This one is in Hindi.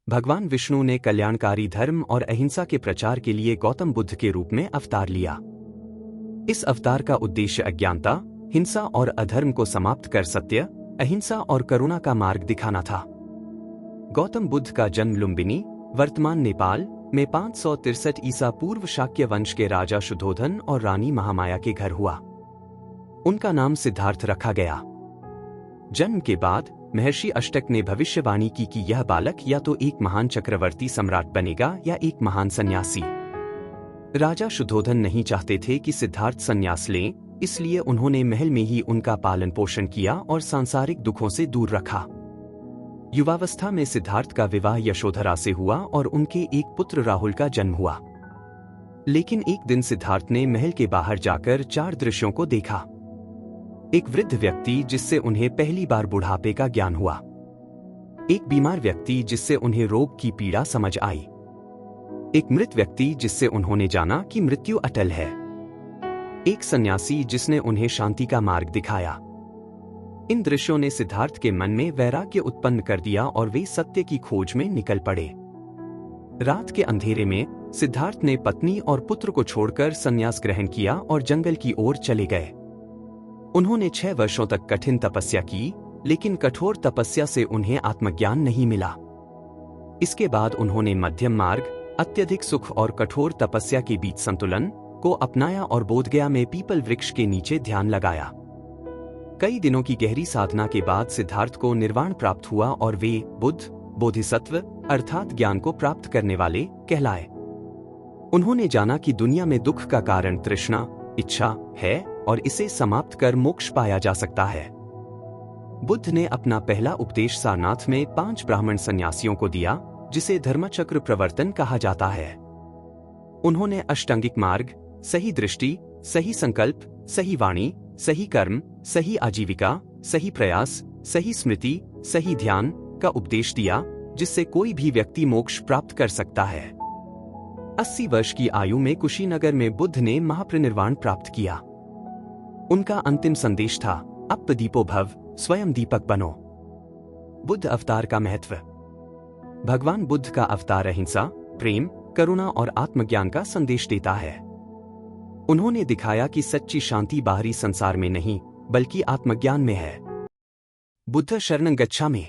भगवान विष्णु ने कल्याणकारी धर्म और अहिंसा के प्रचार के लिए गौतम बुद्ध के रूप में अवतार लिया। इस अवतार का उद्देश्य अज्ञानता, हिंसा और अधर्म को समाप्त कर सत्य, अहिंसा और करुणा का मार्ग दिखाना था। गौतम बुद्ध का जन्म लुम्बिनी, वर्तमान नेपाल में 563 ईसा पूर्व शाक्य वंश के राजा शुद्धोधन और रानी महामाया के घर हुआ। उनका नाम सिद्धार्थ रखा गया। जन्म के बाद महर्षि अष्टक ने भविष्यवाणी की कि यह बालक या तो एक महान चक्रवर्ती सम्राट बनेगा या एक महान सन्यासी। राजा शुद्धोधन नहीं चाहते थे कि सिद्धार्थ सन्यास लें, इसलिए उन्होंने महल में ही उनका पालन पोषण किया और सांसारिक दुखों से दूर रखा। युवावस्था में सिद्धार्थ का विवाह यशोधरा से हुआ और उनके एक पुत्र राहुल का जन्म हुआ। लेकिन एक दिन सिद्धार्थ ने महल के बाहर जाकर 4 दृश्यों को देखा। एक वृद्ध व्यक्ति जिससे उन्हें पहली बार बुढ़ापे का ज्ञान हुआ, एक बीमार व्यक्ति जिससे उन्हें रोग की पीड़ा समझ आई, एक मृत व्यक्ति जिससे उन्होंने जाना कि मृत्यु अटल है, एक सन्यासी जिसने उन्हें शांति का मार्ग दिखाया। इन दृश्यों ने सिद्धार्थ के मन में वैराग्य उत्पन्न कर दिया और वे सत्य की खोज में निकल पड़े। रात के अंधेरे में सिद्धार्थ ने पत्नी और पुत्र को छोड़कर संन्यास ग्रहण किया और जंगल की ओर चले गए। उन्होंने 6 वर्षों तक कठिन तपस्या की, लेकिन कठोर तपस्या से उन्हें आत्मज्ञान नहीं मिला। इसके बाद उन्होंने मध्यम मार्ग, अत्यधिक सुख और कठोर तपस्या के बीच संतुलन को अपनाया और बोधगया में पीपल वृक्ष के नीचे ध्यान लगाया। कई दिनों की गहरी साधना के बाद सिद्धार्थ को निर्वाण प्राप्त हुआ और वे बुद्ध, बोधिसत्व अर्थात ज्ञान को प्राप्त करने वाले कहलाए। उन्होंने जाना कि दुनिया में दुख का कारण तृष्णा, इच्छा है और इसे समाप्त कर मोक्ष पाया जा सकता है। बुद्ध ने अपना पहला उपदेश सारनाथ में 5 ब्राह्मण सन्यासियों को दिया, जिसे धर्मचक्र प्रवर्तन कहा जाता है। उन्होंने अष्टांगिक मार्ग, सही दृष्टि, सही संकल्प, सही वाणी, सही कर्म, सही आजीविका, सही प्रयास, सही स्मृति, सही ध्यान का उपदेश दिया, जिससे कोई भी व्यक्ति मोक्ष प्राप्त कर सकता है। 80 वर्ष की आयु में कुशीनगर में बुद्ध ने महापरिनिर्वाण प्राप्त किया। उनका अंतिम संदेश था, अप दीपो भव, स्वयं दीपक बनो। बुद्ध अवतार का महत्व। भगवान बुद्ध का अवतार अहिंसा, प्रेम, करुणा और आत्मज्ञान का संदेश देता है। उन्होंने दिखाया कि सच्ची शांति बाहरी संसार में नहीं, बल्कि आत्मज्ञान में है। बुद्ध शरणं गच्छामि।